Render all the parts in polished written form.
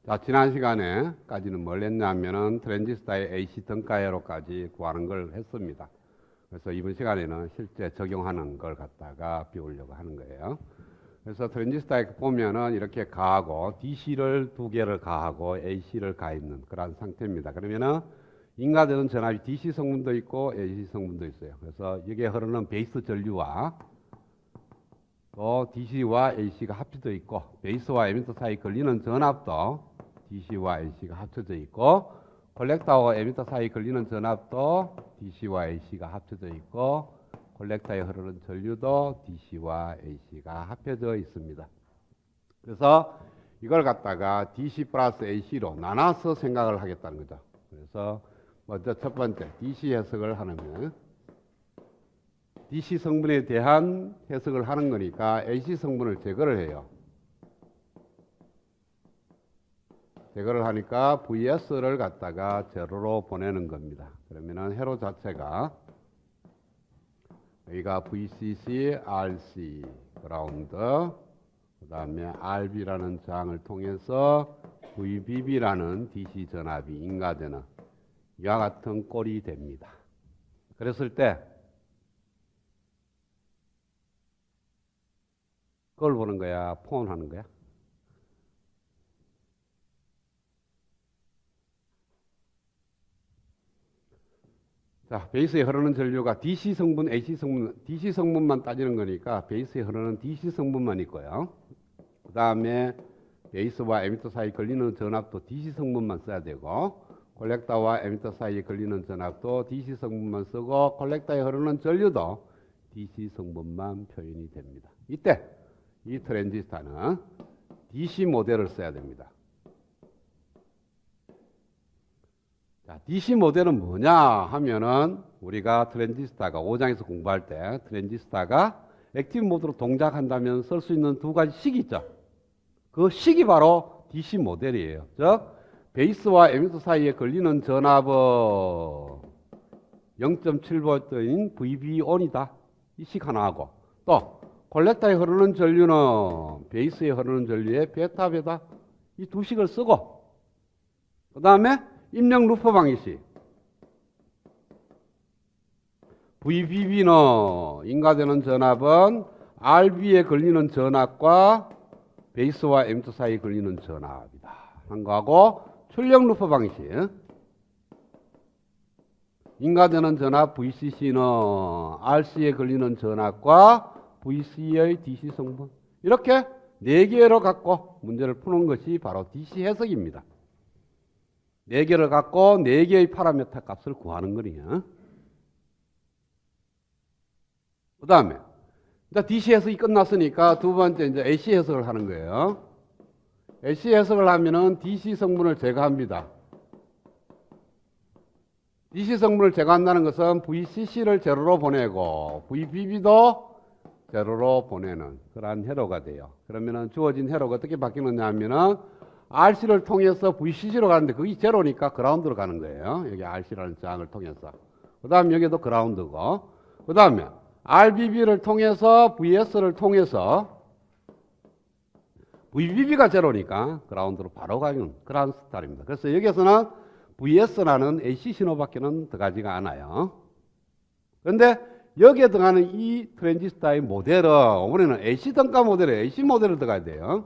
자, 지난 시간에까지는 뭘 했냐면은 트랜지스터의 AC 등가회로까지 구하는 걸 했습니다. 그래서 이번 시간에는 실제 적용하는 걸 갖다가 배우려고 하는 거예요. 그래서 트랜지스터에 보면은 이렇게 가하고 DC를 두 개를 가하고 AC를 가있는 그런 상태입니다. 그러면은 인가되는 전압이 DC 성분도 있고 AC 성분도 있어요. 그래서 여기에 흐르는 베이스 전류와 또 DC와 AC가 합쳐져 있고 베이스와 에미터 사이 걸리는 전압도 DC와 AC가 합쳐져 있고 콜렉터와 에미터 사이 걸리는 전압도 DC와 AC가 합쳐져 있고 콜렉터에 흐르는 전류도 DC와 AC가 합쳐져 있습니다. 그래서 이걸 갖다가 DC 플러스 AC로 나눠서 생각을 하겠다는 거죠. 그래서 먼저 첫 번째 DC 해석을 하면 DC 성분에 대한 해석을 하는 거니까 AC 성분을 제거를 해요. 제거를 하니까 VS를 갖다가 제로로 보내는 겁니다. 그러면은 회로 자체가 여기가 VCC, RC, 그라운드, 그 다음에 RB라는 저항을 통해서 VBB라는 DC 전압이 인가되는 이와 같은 꼴이 됩니다. 그랬을 때 그걸 보는 거야? 포함하는 거야? 자, 베이스에 흐르는 전류가 DC 성분, AC 성분, DC 성분만 따지는 거니까 베이스에 흐르는 DC 성분만 있고요. 그 다음에 베이스와 에미터 사이 걸리는 전압도 DC 성분만 써야 되고 콜렉터와 에미터 사이에 걸리는 전압도 DC 성분만 쓰고 콜렉터에 흐르는 전류도 DC 성분만 표현이 됩니다. 이때 이 트랜지스터는 DC 모델을 써야 됩니다. 자, DC 모델은 뭐냐 하면은 우리가 트랜지스터가 5장에서 공부할 때 트랜지스터가 액티브 모드로 동작한다면 쓸 수 있는 두 가지 식이 있죠. 그 식이 바로 DC 모델이에요. 즉 베이스와 에미터 사이에 걸리는 전압은 0.7V인 VB-ON이다. 이 식 하나 하고 또 콜렉터에 흐르는 전류는 베이스에 흐르는 전류의 베타배다. 이 두 식을 쓰고 그 다음에 입력 루프 방식 VBB는 인가되는 전압은 RB에 걸리는 전압과 베이스와 에미터 사이에 걸리는 전압이다 한 거하고 출력 루프 방식 인가되는 전압 VCC는 RC에 걸리는 전압과 VC의 DC 성분 이렇게 4개로 갖고 문제를 푸는 것이 바로 DC 해석입니다. 4개를 갖고 4개의 파라미터 값을 구하는 거냐. 그 다음에 DC 해석이 끝났으니까 두 번째 이제 AC 해석을 하는 거예요. AC 해석을 하면은 DC 성분을 제거합니다. DC 성분을 제거한다는 것은 VCC를 제로로 보내고 VBB도 제로로 보내는 그러한 회로가 돼요. 그러면은 주어진 회로가 어떻게 바뀌느냐 하면은 RC를 통해서 VCC로 가는데 그게 제로니까 그라운드로 가는 거예요. 여기 RC라는 저항을 통해서. 그 다음에 여기도 그라운드고 그 다음에 RBB를 통해서 VS를 통해서 VBB가 제로니까 그라운드로 바로 가는 그런 스타일입니다. 그래서 여기에서는 VS라는 AC 신호밖에는 들어가지가 않아요. 그런데 여기에 들어가는 이 트랜지스터의 모델은 이번에는 AC 등가 모델에 AC 모델을 들어가야 돼요.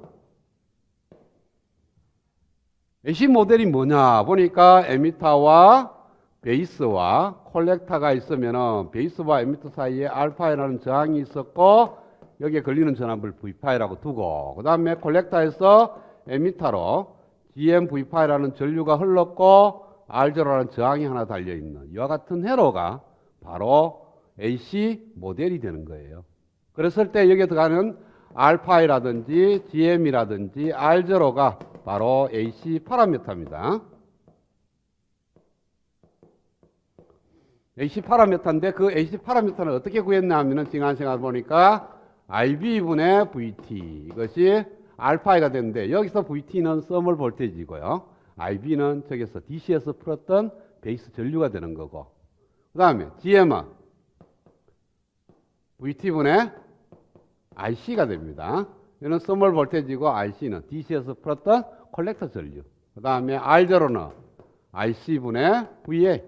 AC 모델이 뭐냐 보니까 에미터와 베이스와 콜렉터가 있으면은 베이스와 에미터 사이에 알파이라는 저항이 있었고 여기에 걸리는 전압을 V파이라고 두고 그 다음에 콜렉터에서 에미터로 GMV파이라는 전류가 흘렀고 R0라는 저항이 하나 달려있는 이와 같은 회로가 바로 AC 모델이 되는 거예요. 그랬을 때 여기에 들어가는 알파이라든지 GM이라든지 R0가 바로 AC 파라미터입니다. AC 파라미터인데 그 AC 파라미터는 어떻게 구했냐 하면은 지난 시간 보니까 IB분의 VT 이것이 알파이가 되는데 여기서 VT는 서멀 볼테이지고요. IB는 저기서 DC에서 풀었던 베이스 전류가 되는 거고 그 다음에 GM은 VT분의 IC가 됩니다. 이는 스몰 볼테이지고 RC는 DC에서 풀었던 콜렉터 전류. 그 다음에 R0는 RC분의 VA.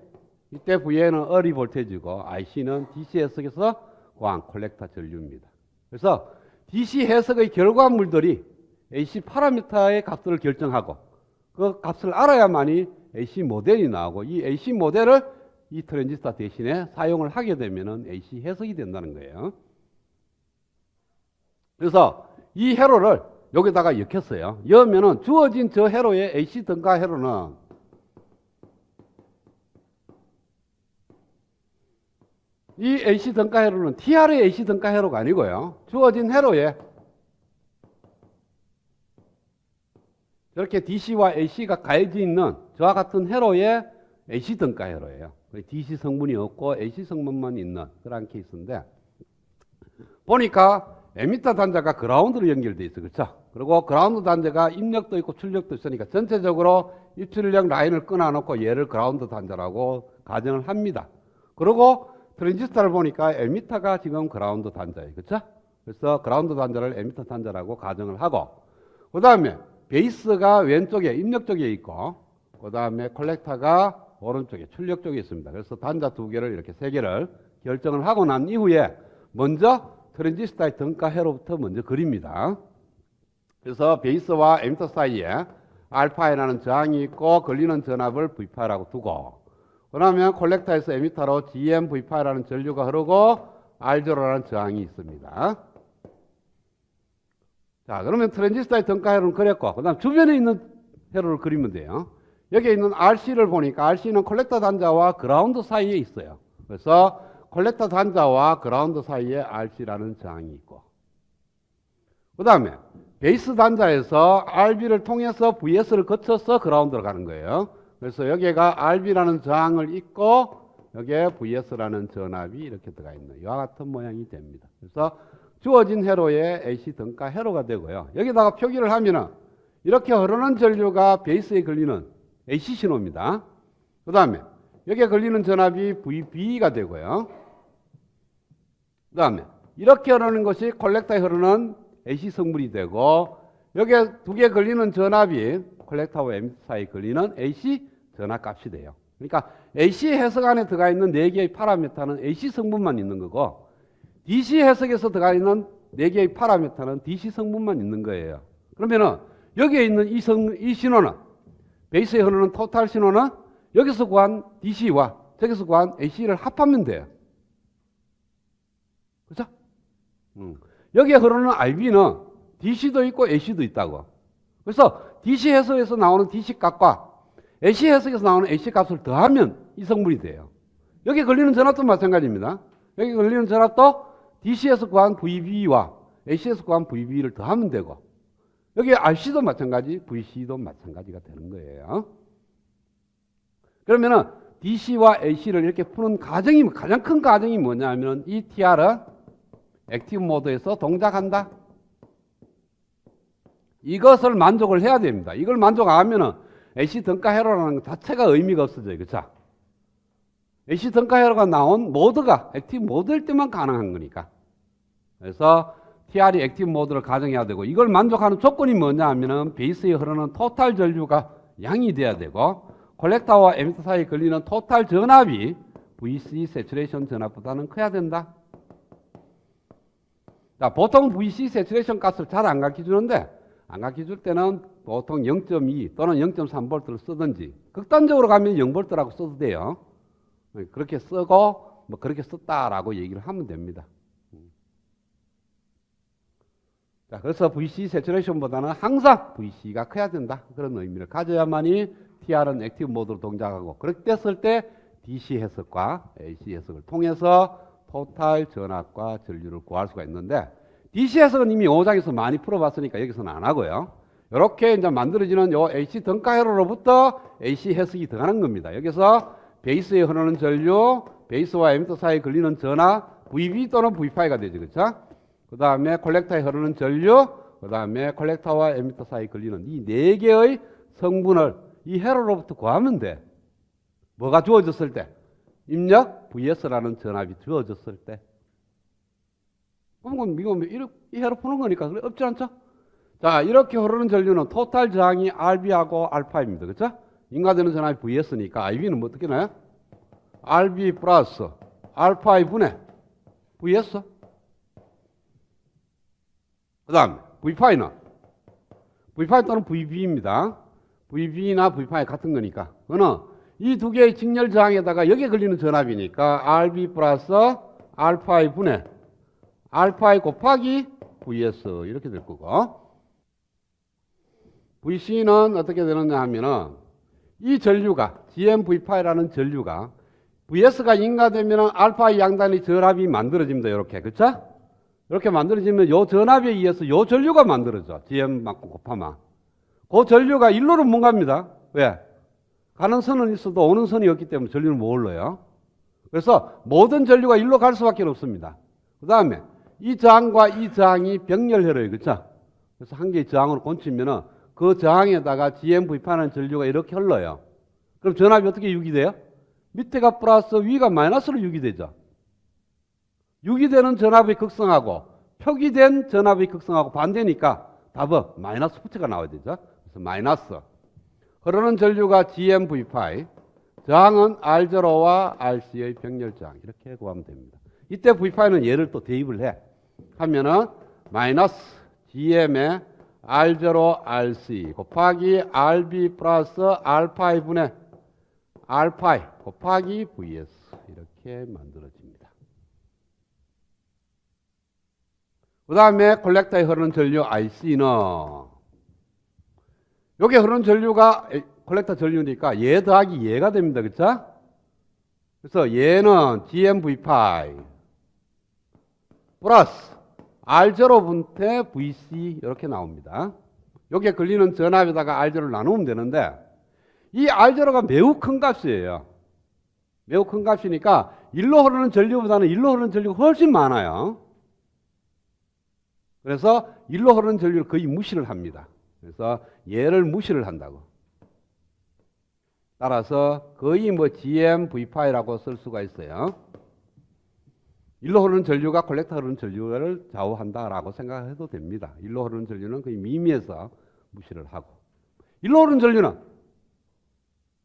이때 VA는 어리 볼테이지고 RC는 DC 해석에서 구한 콜렉터 전류입니다. 그래서 DC 해석의 결과물들이 AC 파라미터의 값을 결정하고 그 값을 알아야만이 AC 모델이 나오고 이 AC 모델을 이 트랜지스터 대신에 사용을 하게 되면은 AC 해석이 된다는 거예요. 그래서 이 회로를 여기다가 엮였어요. 여면은 주어진 저 회로의 AC 등가 회로는 이 AC 등가 회로는 TR의 AC 등가 회로가 아니고요. 주어진 회로에 이렇게 DC와 AC가 가해져 있는 저와 같은 회로의 AC 등가 회로예요. DC 성분이 없고 AC 성분만 있는 그런 케이스인데 보니까 에미터 단자가 그라운드로 연결되어 있어. 그렇죠? 그리고 그라운드 단자가 입력도 있고 출력도 있으니까 전체적으로 입출력 라인을 끊어놓고 얘를 그라운드 단자라고 가정을 합니다. 그리고 트랜지스터를 보니까 에미터가 지금 그라운드 단자예요. 그렇죠? 그래서 그라운드 단자를 에미터 단자라고 가정을 하고 그 다음에 베이스가 왼쪽에 입력 쪽에 있고 그 다음에 콜렉터가 오른쪽에 출력 쪽에 있습니다. 그래서 단자 두 개를 이렇게 세 개를 결정을 하고 난 이후에 먼저 트랜지스터의 등가 회로부터 먼저 그립니다. 그래서 베이스와 에미터 사이에 알파이라는 저항이 있고 걸리는 전압을 V파라고 두고 그러면 콜렉터에서 에미터로 GM-V파라는 전류가 흐르고 R0라는 저항이 있습니다. 자, 그러면 트랜지스터의 등가 회로는 그렸고 그 다음 주변에 있는 회로를 그리면 돼요. 여기에 있는 RC를 보니까 RC는 콜렉터 단자와 그라운드 사이에 있어요. 그래서 콜렉터 단자와 그라운드 사이에 RC라는 저항이 있고 그 다음에 베이스 단자에서 RB를 통해서 VS를 거쳐서 그라운드로 가는 거예요. 그래서 여기가 RB라는 저항을 잇고 여기에 VS라는 전압이 이렇게 들어가 있는 이와 같은 모양이 됩니다. 그래서 주어진 회로의 AC 등가 회로가 되고요. 여기다가 표기를 하면은 이렇게 흐르는 전류가 베이스에 걸리는 AC 신호입니다. 그 다음에 여기에 걸리는 전압이 VB가 되고요. 그 다음에 이렇게 흐르는 것이 콜렉터에 흐르는 AC 성분이 되고 여기에 두 개 걸리는 전압이 콜렉터와 에미터 사이에 걸리는 AC 전압값이 돼요. 그러니까 AC 해석 안에 들어가 있는 4개의 파라미터는 AC 성분만 있는 거고 DC 해석에서 들어가 있는 4개의 파라미터는 DC 성분만 있는 거예요. 그러면은 여기에 있는 이 신호는 베이스에 흐르는 토탈 신호는 여기서 구한 DC와 저기서 구한 AC를 합하면 돼요. 그렇죠? 여기에 흐르는 RB는 DC도 있고 AC도 있다고. 그래서 DC 해석에서 나오는 DC 값과 AC 해석에서 나오는 AC 값을 더하면 이 성분이 돼요. 여기에 걸리는 전압도 마찬가지입니다. 여기 걸리는 전압도 DC에서 구한 VB와 AC에서 구한 VB를 더하면 되고 여기 RC도 마찬가지, VC도 마찬가지가 되는 거예요. 그러면은 DC와 AC를 이렇게 푸는 가장 큰 가정이 뭐냐면 이 TR은 액티브 모드에서 동작한다. 이것을 만족을 해야 됩니다. 이걸 만족 안 하면은 AC 등가 회로라는 것 자체가 의미가 없어져요. 그렇죠? AC 등가 회로가 나온 모드가 액티브 모드일 때만 가능한 거니까. 그래서 TR이 액티브 모드를 가정해야 되고 이걸 만족하는 조건이 뭐냐 하면은 베이스에 흐르는 토탈 전류가 양이 돼야 되고 콜렉터와 에미터 사이에 걸리는 토탈 전압이 VC 세츄레이션 전압보다는 커야 된다. 자, 보통 VC 세츄레이션 값을 잘 안 가르쳐 주는데 안 가르쳐 줄 때는 보통 0.2 또는 0.3V를 쓰든지 극단적으로 가면 0V라고 써도 돼요. 그렇게 쓰고 뭐 그렇게 썼다라고 얘기를 하면 됩니다. 자, 그래서 VC 세츄레이션보다는 항상 VC가 커야 된다. 그런 의미를 가져야만이 TR은 액티브 모드로 동작하고 그렇게 됐을 때 DC 해석과 AC 해석을 통해서 토탈 전압과 전류를 구할 수가 있는데 DC 해석은 이미 5장에서 많이 풀어봤으니까 여기서는 안 하고요. 이렇게 이제 만들어지는 요 AC 등가 회로로부터 AC 해석이 들어가는 겁니다. 여기서 베이스에 흐르는 전류, 베이스와 에미터 사이에 걸리는 전압, VB 또는 V파이가 되죠. 그렇죠? 그 다음에 콜렉터에 흐르는 전류, 그 다음에 콜렉터와 에미터 사이에 걸리는 이 4개의 성분을 이 회로로부터 구하면 돼. 뭐가 주어졌을 때? 입력 VS라는 전압이 주어졌을 때. 그럼 이거 이해로 푸는 거니까 그래 없지 않죠? 자, 이렇게 흐르는 전류는 토탈 저항이 RB하고 알파입니다. 그렇죠? 인가되는 전압이 Vs니까 IB는 뭐 어떻게 나요? RB 플러스 알파의 분의 Vs. 그 다음에 V파이는 V파이 또는 VB입니다. VB나 V파이 같은 거니까. 그거는 이 두 개의 직렬 저항에다가 여기에 걸리는 전압이니까 RB 플러스 알파의 분의 알파이 곱하기 VS 이렇게 될 거고, VC는 어떻게 되느냐 하면은 이 전류가 GMV파이라는 전류가 VS가 인가되면 알파의 양단의 전압이 만들어집니다. 이렇게. 그쵸? 이렇게 만들어지면 요 전압에 의해서 요 전류가 만들어져. GM 맞고 곱하면. 그 전류가 일로는 못 갑니다. 왜? 가는 선은 있어도 오는 선이 없기 때문에 전류는 못 올라요. 그래서 모든 전류가 일로 갈 수밖에 없습니다. 그 다음에 이 저항과 이 저항이 병렬해요. 그쵸? 그래서 한 개의 저항으로 곤치면은 그 저항에다가 GMV파라는 전류가 이렇게 흘러요. 그럼 전압이 어떻게 유기돼요? 밑에가 플러스 위가 마이너스로 유기되죠. 유기되는 전압이 극성하고 표기된 전압이 극성하고 반대니까 답은 마이너스 부채가 나와야 되죠. 그래서 마이너스. 흐르는 전류가 GMV파이, 저항은 R0와 RC의 병렬 저항 이렇게 구하면 됩니다. 이때 V파이는 얘를 또 대입을 해. 하면은 마이너스 GM의 R0 RC 곱하기 RB 플러스 알파이 분의 알파이 곱하기 VS 이렇게 만들어집니다. 그 다음에 콜렉터에 흐르는 전류 IC는 여기 흐르는 전류가 콜렉터 전류니까 얘 더하기 얘가 됩니다. 그쵸? 그래서 얘는 GMV파이 플러스 R0 분태 VC 이렇게 나옵니다. 여기에 걸리는 전압에다가 R0를 나누면 되는데 이 R0가 매우 큰 값이에요. 매우 큰 값이니까 일로 흐르는 전류보다는 일로 흐르는 전류가 훨씬 많아요. 그래서 일로 흐르는 전류를 거의 무시를 합니다. 그래서 얘를 무시를 한다고. 따라서 거의 뭐 GMV파이라고 쓸 수가 있어요. 일로 흐르는 전류가 콜렉터 흐르는 전류를 좌우한다라고 생각해도 됩니다. 일로 흐르는 전류는 거의 미미해서 무시를 하고, 일로 흐르는 전류는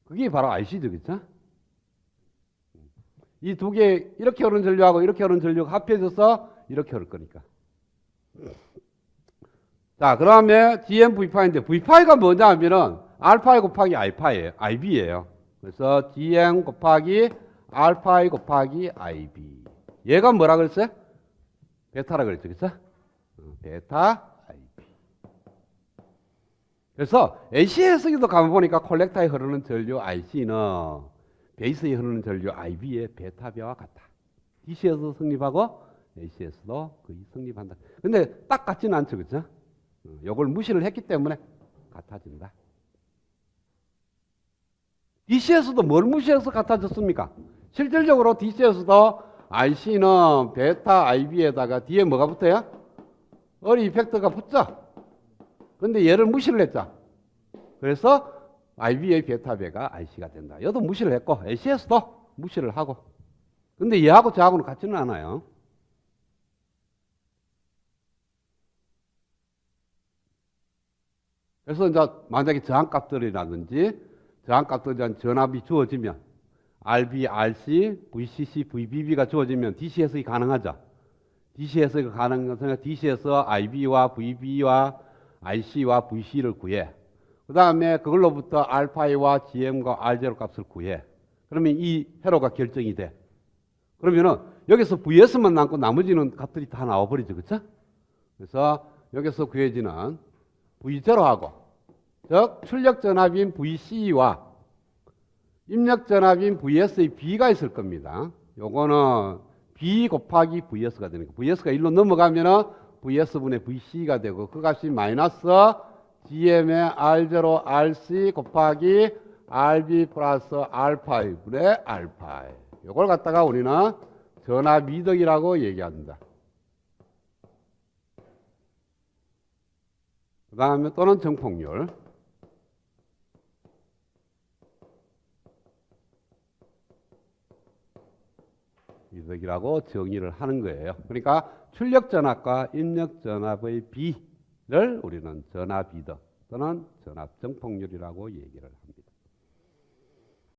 그게 바로 IC죠, 그렇죠? 이 두 개 이렇게 흐르는 전류하고 이렇게 흐르는 전류가 합해져서 이렇게 흐를 거니까. 자, 그다음에 GMV파이인데 V파이가 뭐냐 하면은 알파이 곱하기 IB예요. 그래서 GM 곱하기 알파이 곱하기 IB. 얘가 뭐라 그랬어요? 베타라 그랬죠. 그쵸? 베타 IB. 그래서 AC 해석에도 가보니까 콜렉터에 흐르는 전류 IC는 베이스에 흐르는 전류 IB의 베타배와 같다. DC에서도 성립하고 AC에서도 거의 성립한다. 근데 딱 같지는 않죠. 그쵸? 이걸 무시를 했기 때문에 같아진다. DC에서도 뭘 무시해서 같아졌습니까? 실질적으로 DC에서도 IC는 베타 IB에다가 뒤에 뭐가 붙어요? 어리 이펙터가 붙죠? 근데 얘를 무시를 했죠. 그래서 IB의 베타배가 IC가 된다. 얘도 무시를 했고 AC에서도 무시를 하고. 근데 얘하고 저하고는 같지는 않아요. 그래서 이제 만약에 저항값들이라든지 저항값들에 대한 전압이 주어지면 RB, RC, VCC, VBB가 주어지면 DC 해석이 가능하죠. DC 해석이 가능한 것은 DC에서 IB와 VB와 IC와 VC를 구해. 그 다음에 그걸로부터 알파이와 GM과 R0 값을 구해. 그러면 이 회로가 결정이 돼. 그러면은 여기서 VS만 남고 나머지는 값들이 다 나와버리죠. 그쵸? 그래서 여기서 구해지는 V0하고, 즉 출력 전압인 VC와 입력 전압인 VS의 B가 있을 겁니다. 요거는 B 곱하기 VS가 되니까 VS가 1로 넘어가면은 VS분의 VC가 되고 그 값이 마이너스 GM의 R0 RC 곱하기 RB 플러스 알파이분의 알파이. 요걸 갖다가 우리는 전압 미덕이라고 얘기합니다. 그 다음에 또는 정폭률. 비덕이라고 정의를 하는 거예요. 그러니까 출력 전압과 입력 전압의 비를 우리는 전압 비덕 또는 전압 정폭률이라고 얘기를 합니다.